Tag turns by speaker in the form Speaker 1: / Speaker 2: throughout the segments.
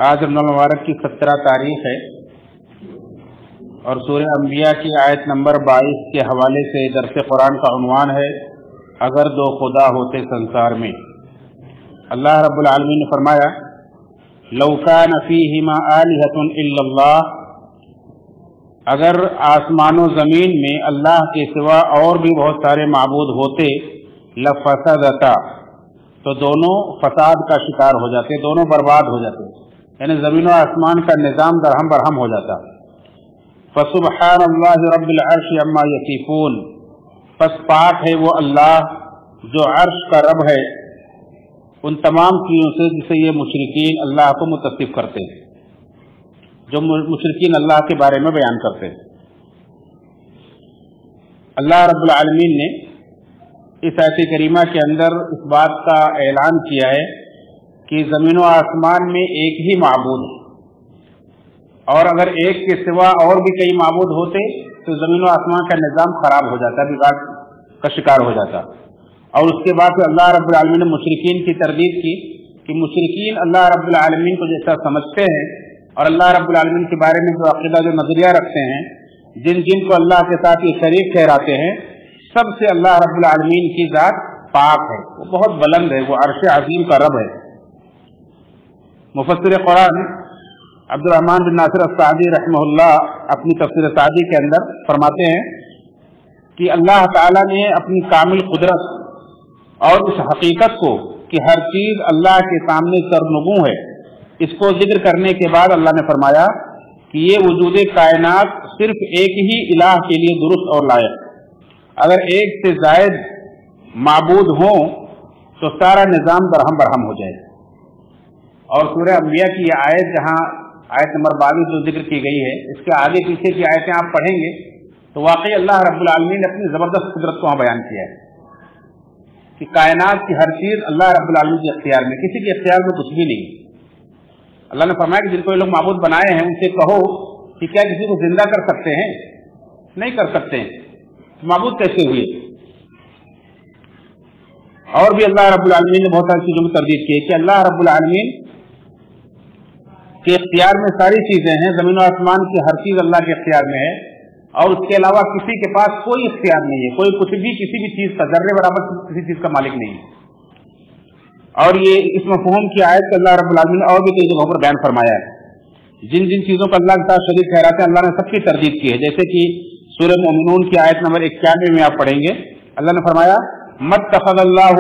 Speaker 1: آج رمضان المبارک کی 17 تاریخ ہے اور سورہ انبیاء کی آیت نمبر 22 کے حوالے سے درس قرآن کا عنوان ہے اگر دو خدا ہوتے سنسار میں۔ اللہ رب العالمین نے فرمایا لو کان فیہما آلہۃ الا اللہ، اگر آسمان و زمین میں اللہ کے سوا اور بھی بہت سارے معبود ہوتے لفسدتا، تو دونوں فساد کا شکار ہو جاتے، دونوں برباد ہو جاتے، یعنی زمین و آسمان کا نظام درہم برہم ہو جاتا۔ فسبحان اللہ رب العرش عما یصفون، پس پاک ہے وہ اللہ جو عرش کا رب ہے ان تمام چیزوں سے جسے یہ مشرکین اللہ کو متصف کرتے ہیں، جو مشرکین اللہ کے بارے میں بیان کرتے ہیں۔ اللہ رب العالمین نے اس آیت کریمہ کے اندر اس بات کا اعلان کیا ہے کہ زمین و آسمان میں ایک ہی معبود ہے، اور اگر ایک کے سوا اور بھی کئی معبود ہوتے تو زمین و آسمان کا نظام خراب ہو جاتا، بگاڑ کا شکار ہو جاتا۔ اور اس کے بعد اللہ رب العالمین نے مشرکین کی تردید کی کہ مشرکین اللہ رب العالمین کو جیسا سمجھتے ہیں اور اللہ رب العالمین کے بارے میں جو عقیدہ جو نظریہ رکھتے ہیں، جن جن کو اللہ کے ساتھ یہ شریک ٹھہراتے ہیں، سب سے اللہ رب العالمین کی ذات پاک ہے، وہ بہت بلند ہے، وہ عرش عظیم کا رب ہے۔ مفسر قرآن عبد الرحمن بن ناصر السعدی رحمہ اللہ اپنی تفسیر سعدی کے اندر فرماتے ہیں کہ اللہ تعالیٰ نے اپنی کامل قدرت اور اس حقیقت کو کہ ہر چیز اللہ کے سامنے سرنگوں ہے، اس کو ذکر کرنے کے بعد اللہ نے فرمایا کہ یہ وجود کائنات صرف ایک ہی الہ کے لیے درست اور لائق، اگر ایک سے زائد معبود ہوں تو سارا نظام درہم برہم ہو جائے۔ اور سورہ انبیاء کی یہ آیت جہاں آیت نمبر 22 جو ذکر کی گئی ہے، اس کے آگے پیچھے کی آیتیں آپ پڑھیں گے تو واقعی اللہ رب العالمین نے اپنی زبردست قدرت کو وہاں بیان کیا ہے کہ کائنات کی ہر چیز اللہ رب العالمین کے اختیار میں، کسی کے اختیار میں کچھ بھی نہیں۔ اللہ نے فرمایا کہ جن کو یہ لوگ معبود بنائے ہیں ان سے کہو کہ کیا کسی کو زندہ کر سکتے ہیں؟ نہیں کر سکتے ہیں، معبود کیسے ہوئے؟ اور بھی اللہ رب العالمین نے بہت ساری چیزوں میں تردید کی ہے کہ اللہ رب العالمین کے اختیار میں ساری چیزیں ہیں، زمین و آسمان کی ہر چیز اللہ کے اختیار میں ہے، اور اس کے علاوہ کسی کے پاس کوئی اختیار نہیں ہے، کوئی کچھ بھی کسی بھی چیز کا ذرے برابر کسی چیز کا مالک نہیں ہے۔ اور یہ اس مفہوم کی آیت کو اللہ رب العالمین نے اور بھی کئی جگہوں پر بیان فرمایا ہے، جن جن چیزوں کو اللہ کے ساتھ شریک ٹھہراتے ہیں اللہ نے سب کی تردید کی ہے، جیسے کہ سورہ مومنون کی آیت نمبر 91 میں آپ پڑھیں گے، اللہ نے فرمایا مَتَّخَذَ اللَّهُ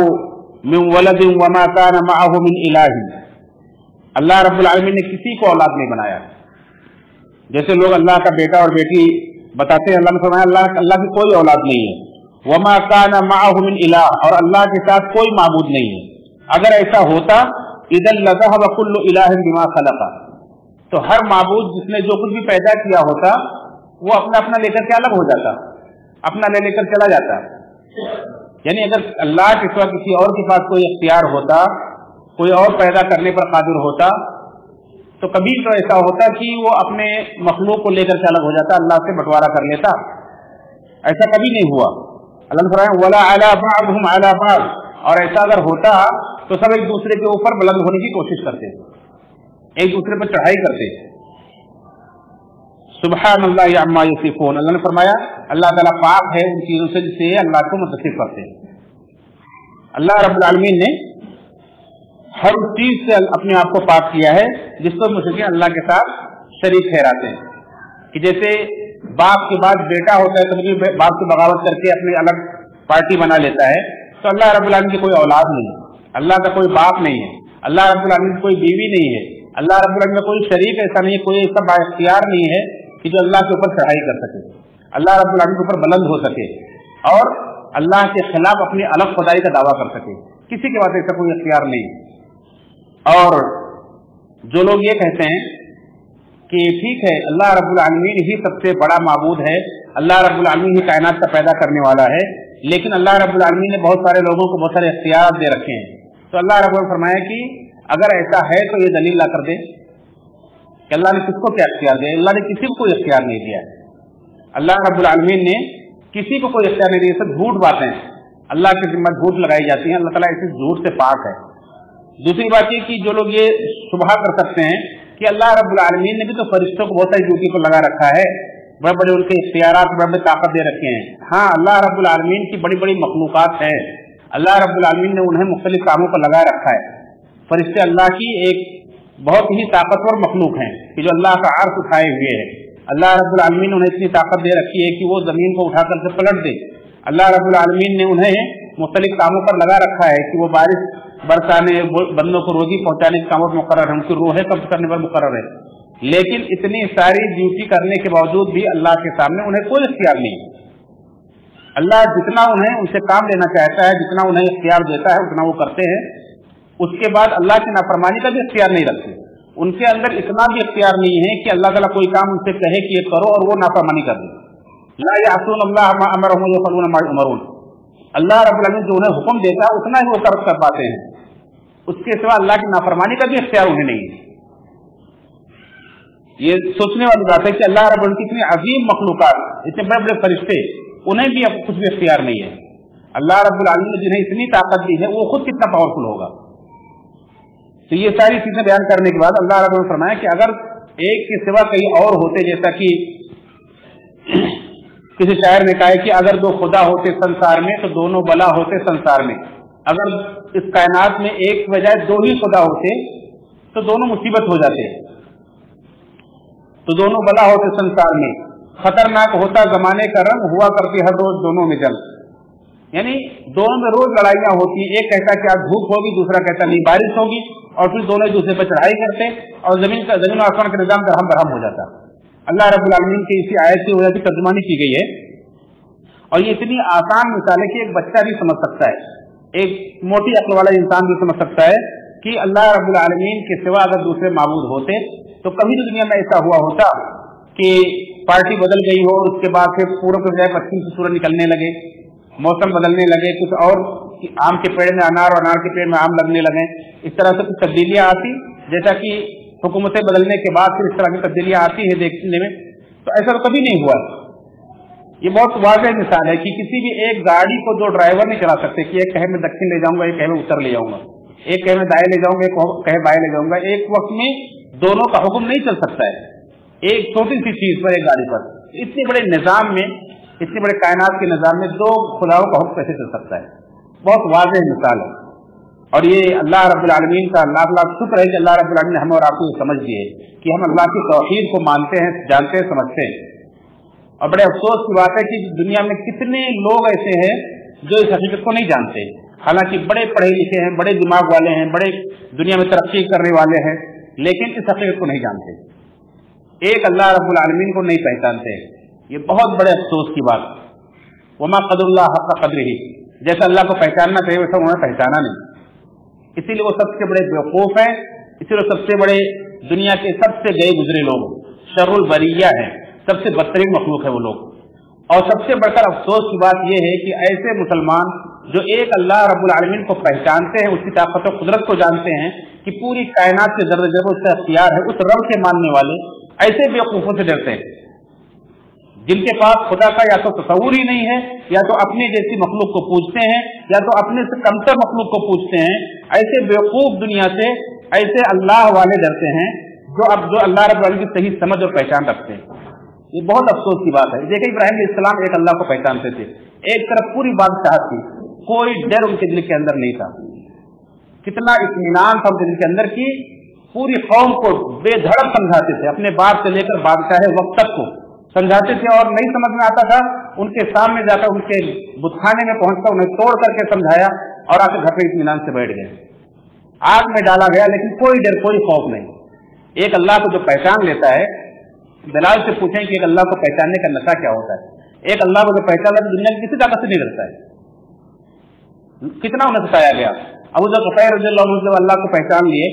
Speaker 1: مِن وَلَدٍ وَمَا كَانَ مَعَهُ مِنْ إِلَٰهٍ، اللہ رب العالمین نے کسی کو اولاد نہیں بنایا۔ جیسے لوگ اللہ کا بیٹا اور بیٹی بتاتے ہیں، اللہ نے فرمایا اللہ کی کوئی اولاد نہیں ہے، وَمَا كَانَ مَعَهُ مِنْ إِلَٰهٍ، اور اللہ کے ساتھ کوئی معبود نہیں ہے۔ اگر ایسا ہوتا اِذًا لَذَهَبَ كُلُّ إِلَٰهٍ بِمَا خَلَقَ، تو ہر معبود جس نے جو کچھ بھی پیدا کیا ہوتا وہ اپنا لے کر کے الگ ہو جاتا، اپنا لے کر چلا جاتا۔ یعنی اگر اللہ کے سوا کسی اور کے پاس کوئی اختیار ہوتا، کوئی اور پیدا کرنے پر قادر ہوتا، تو کبھی تو ایسا ہوتا کہ وہ اپنے مخلوق کو لے کر کے الگ ہو جاتا، اللہ سے بٹوارا کر لیتا۔ ایسا کبھی نہیں ہوا۔ اللہ نے فرمایا وَلَا عَلَىٰ بَعْضِهِمْ عَلَىٰ بَعْضٍ، اور ایسا اگر ہوتا تو سب ایک دوسرے کے اوپر بلند ہونے کی کوشش کرتے، ایک دوسرے پر چڑھائی کرتے۔ سبحان اللہ عما یصفون، اللہ نے فرمایا اللہ تعالیٰ پاک ہے ان چیزوں سے جس سے اللہ کو متصف کرتے ہیں۔ اللہ رب العالمین نے ہر چیز سے اپنے آپ کو پاک کیا ہے جس کو مشرکین اللہ کے ساتھ شریک ٹھہراتے ہیں، کہ جیسے باپ کے بعد بیٹا ہوتا ہے تو کبھی باپ سے بغاوت کر کے اپنی الگ پارٹی بنا لیتا ہے، تو اللہ رب العالمین کی کوئی اولاد نہیں ہے، اللہ کا کوئی باپ نہیں ہے، اللہ رب العالمین کی کوئی بیوی نہیں ہے، اللہ رب العالمین کا کوئی شریک ایسا نہیں ہے، کوئی ایسا با اختیار نہیں ہے کہ جو اللہ کے اوپر چڑھائی کر سکے، اللہ رب العالمین کے اوپر بلند ہو سکے اور اللہ کے خلاف اپنی الگ خدائی کا دعویٰ کر سکے، کسی کے پاس ایسا کوئی اختیار نہیں۔ اور جو لوگ یہ کہتے ہیں کہ ٹھیک ہے اللہ رب العالمین ہی سب سے بڑا معبود ہے، اللہ رب العالمین ہی کائنات کا پیدا کرنے والا ہے، لیکن اللہ رب العالمین نے بہت سارے لوگوں کو بہت سارے اختیارات دے رکھے ہیں، تو اللہ رب العالمین نے فرمایا کہ اگر ایسا ہے تو یہ دلیل لا کر دے کہ اللہ نے کس کو کیا اختیار دیا؟ اللہ نے کسی کو کوئی اختیار نہیں دیا ہے، اللہ رب العالمین نے کسی کو کوئی اختیار نہیں دیا۔ سب جھوٹ باتیں اللہ کے ذمہ جھوٹ لگائی جاتی ہیں، اللہ تعالیٰ اسی جھوٹ سے پاک ہے۔ دوسری بات یہ کہ جو لوگ یہ شبہ کر سکتے ہیں कि अल्लाह रब्बुल आलमीन ने भी तो फरिश्तों को बहुत सारी ड्यूटी पर लगा रखा है, बड़े बड़े उनके इख्तियारात, बड़े बड़े ताकत दे रखे हैं। हाँ, अल्लाह रब्बुल आलमीन की बड़ी बड़ी मखलूकात हैं, अल्लाह रब्बुल आलमीन ने उन्हें मुख्तलिफ कामों पर लगा रखा है। फरिश्ते अल्लाह की एक बहुत ही ताकतवर मखलूक हैं कि जो अल्लाह का अर्श उठाए हुए है। अल्लाह रब्बुल आलमीन ने उन्हें इतनी ताकत दे रखी है कि वो जमीन को उठाकर से पलट दे। अल्लाह रब्बुल आलमीन ने उन्हें मुख्तलिफ कामों पर लगा रखा है कि वो बारिश बरसाने, बंदों को रोजी पहुंचाने के कामों पर मुकर्रर है, उनकी रूहें कब्ज करने पर मुकर्रर है। लेकिन इतनी सारी ड्यूटी करने के बावजूद भी अल्लाह के सामने उन्हें कोई इख्तियार नहीं। अल्लाह जितना उन्हें उनसे काम लेना चाहता है, जितना उन्हें इख्तियार देता है, उतना वो करते हैं। उसके बाद अल्लाह की नाफरमानी का भी इख्तियार नहीं रखते। उनके अंदर इतना भी इख्तियार नहीं है कि अल्लाह ताला कोई काम उनसे कहे कि ये करो और वो नाफरमानी कर दे। ला यासून अल्लाह मा अमरहुम व यफअलून मा युमरून। अल्लाह रब्बुल आलमीन जो उन्हें हुक्म देता है उतना ही वो कर पाते हैं, उसके सिवा अल्लाह की नाफरमानी का भी इख्तियार उन्हें नहीं है। ये सोचने वाली बात है कि अल्लाह रब्बुल की इतनी अजीम मखलूकात, इतने बड़े बड़े फरिश्ते, उन्हें भी अब कुछ भी इख्तियार नहीं है। अल्लाह रब्बुल आलमीन ने जिन्हें इतनी ताकत दी है वो खुद कितना पावरफुल होगा। तो ये सारी चीजें बयान करने के बाद अल्लाह रब्बुल ने फरमाया कि अगर एक के सिवा कई और होते, जैसा कि किसी शायर ने कहा है कि अगर दो खुदा होते संसार में तो दोनों बला होते संसार में। अगर इस कायनात में एक के बजाय दो ही खुदा होते तो दोनों मुसीबत हो जाते, तो दोनों बला होते संसार में। खतरनाक होता जमाने का रंग, हुआ करती हर रोज दोनों में जंग। यानी दोनों में रोज लड़ाइयां होती, एक कहता कि आज धूप होगी, दूसरा कहता नहीं बारिश होगी, और फिर दोनों एक दूसरे पर चढ़ाई करते और जमीन आसमान का निजाम दरहम बरहम हो जाता। अल्लाह रब्बुल आलमीन की इसी आयत की वजह से तर्जुमानी की गई है। और ये इतनी आसान मिसाल है कि एक बच्चा भी समझ सकता है, एक मोटी अक्ल वाला इंसान भी समझ सकता है कि अल्लाह रब्बुल आलमीन के सिवा अगर दूसरे माबूद होते तो कभी तो दुनिया में ऐसा हुआ होता कि पार्टी बदल गई हो, उसके बाद फिर पूर्व के बजाय पश्चिम से सूरज निकलने लगे, मौसम बदलने लगे, कुछ और आम के पेड़ में अनार और अनार के पेड़ में आम लगने लगे, इस तरह से कुछ तब्दीलियां आती, जैसा कि हुकूमतें बदलने के बाद फिर इस तरह की तब्दीलियां आती है देखने में। तो ऐसा तो कभी नहीं हुआ। ये बहुत वाज़ेह मिसाल है कि किसी भी एक गाड़ी को दो ड्राइवर नहीं चला सकते कि एक कहे मैं दक्षिण ले जाऊंगा, एक कहे मैं उत्तर ले जाऊंगा, एक कहे मैं दाएं ले जाऊंगा, एक कहे बाएं ले जाऊंगा। एक वक्त में दोनों का हुक्म नहीं चल सकता है एक छोटी सी चीज पर, एक गाड़ी पर। इतने बड़े निजाम में, इतने बड़े कायनात के निजाम में दो खुदाओं का हुक्म कैसे चल सकता है? बहुत वाज़ेह मिसाल है। और ये अल्लाह रब्बुल आलमीन का लाख लाख शुक्र है कि अल्लाह रब्बुल आलमीन ने हमें और आपको ये समझ दिए कि हम अल्लाह की तौहीद को मानते हैं, जानते हैं, समझते हैं। और बड़े अफसोस की बात है कि दुनिया में कितने लोग ऐसे हैं जो इस हकीकत को नहीं जानते, हालांकि बड़े पढ़े लिखे हैं, बड़े दिमाग वाले हैं, बड़े दुनिया में तरक्की करने वाले हैं, लेकिन इस हकीकत को नहीं जानते, एक अल्लाह रब्बुल आलमीन को नहीं पहचानते। ये बहुत बड़े अफसोस की बात। वमा क़दरुल्लाह हक़्क़ क़द्रिही, जैसा अल्लाह को पहचानना चाहिए वैसा उन्होंने पहचाना नहीं, इसीलिए वो सबसे बड़े बेवकूफ हैं, इसीलिए सबसे बड़े दुनिया के सबसे गए गुजरे लोग, शर्रुल बरिया है, सबसे बदतरीन मखलूक है वो लोग। और सबसे बढ़कर अफसोस की बात यह है कि ऐसे मुसलमान जो एक अल्लाह रब्बुल आलमीन को पहचानते हैं, उसकी ताकत और कुदरत को जानते हैं कि पूरी कायनात के जर्रे जर्रे उसका अख्तियार है, उस रब के मानने वाले ऐसे बेवकूफों से डरते हैं जिनके पास खुदा का या तो तसव्वुर ही नहीं है, या तो अपने जैसी मखलूक को पूछते हैं, या तो अपने से कमतर मखलूक को पूछते हैं। ऐसे बेवकूफ दुनिया से ऐसे अल्लाह वाले डरते हैं जो अल्लाह रब्बुल आलमीन की सही समझ और पहचान रखते हैं। ये बहुत अफसोस की बात है। देखिए, इब्राहिम अलैहिस्सलाम एक अल्लाह को पहचानते थे, एक तरफ पूरी बादशाहत थी, कोई डर उनके दिल के अंदर नहीं था, कितना इत्मीनान था उनके दिल के अंदर की पूरी कौम को बेधड़क समझाते थे, अपने बाप से लेकर बादशाह वक्त तक को समझाते थे। और नहीं समझ में आता था, उनके सामने जाकर उनके बुतखाने में पहुंचकर उन्हें तोड़ करके समझाया और आकर घर पे इत्मीनान से बैठ गए। आग में डाला गया लेकिन कोई डर, कोई खौफ नहीं। एक अल्लाह को जो पहचान लेता है, दलाल से पूछें कि एक अल्लाह को पहचानने का नशा क्या होता है। एक अल्लाह को जो पहचान लेता है दुनिया की किसी ताकत से नहीं डरता है। कितना उन्हें सताया गया। अबू ज़र ग़फ़ारी रज़ियल्लाहु अन्हु जब अल्लाह को पहचान लिए,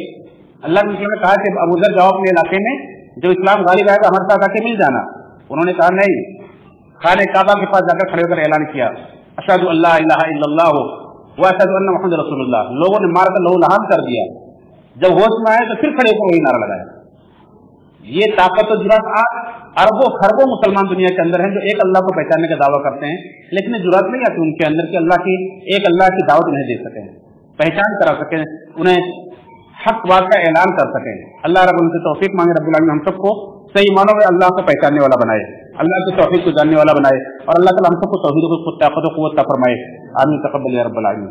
Speaker 1: अल्लाह ने कहा कि अबू ज़र जाओ अपने इलाके में, जब इस्लाम गालिब आएगा हमारे साथ आके मिल जाना। उन्होंने कहा नहीं, खाने काबा के पास जाकर खड़े होकर ऐलान किया, अशहदु अल्ला इलाहा इल्लल्लाह व अशहदु अन्ना मुहम्मद रसूलुल्लाह। लोगों ने मारकर लहू लहान कर दिया। जब होश में आए तो फिर खड़े होकर वही नारा लगाया। ये ताकत और जुरात आज अरबों खरबों मुसलमान दुनिया के अंदर हैं जो एक अल्लाह को पहचानने का दावा करते हैं, लेकिन जुरात नहीं आती उनके अंदर कि एक अल्लाह की दावत उन्हें दे सकें, पहचान करा सकें, उन्हें हक बात का ऐलान कर सकें। अल्लाह रब्बुल इज्जत तौफीक मांगे रब्बुल आलमीन हम सबको सही मानों में अल्लाह को पहचानने वाला बनाए, अल्लाह के तौफीक को जानने वाला बनाए और अल्लाह ताला हम सबको तौहीद को ताकत व क़ुव्वत अता फरमाए। आमीन तक़ब्बल या रब्बल आलमीन।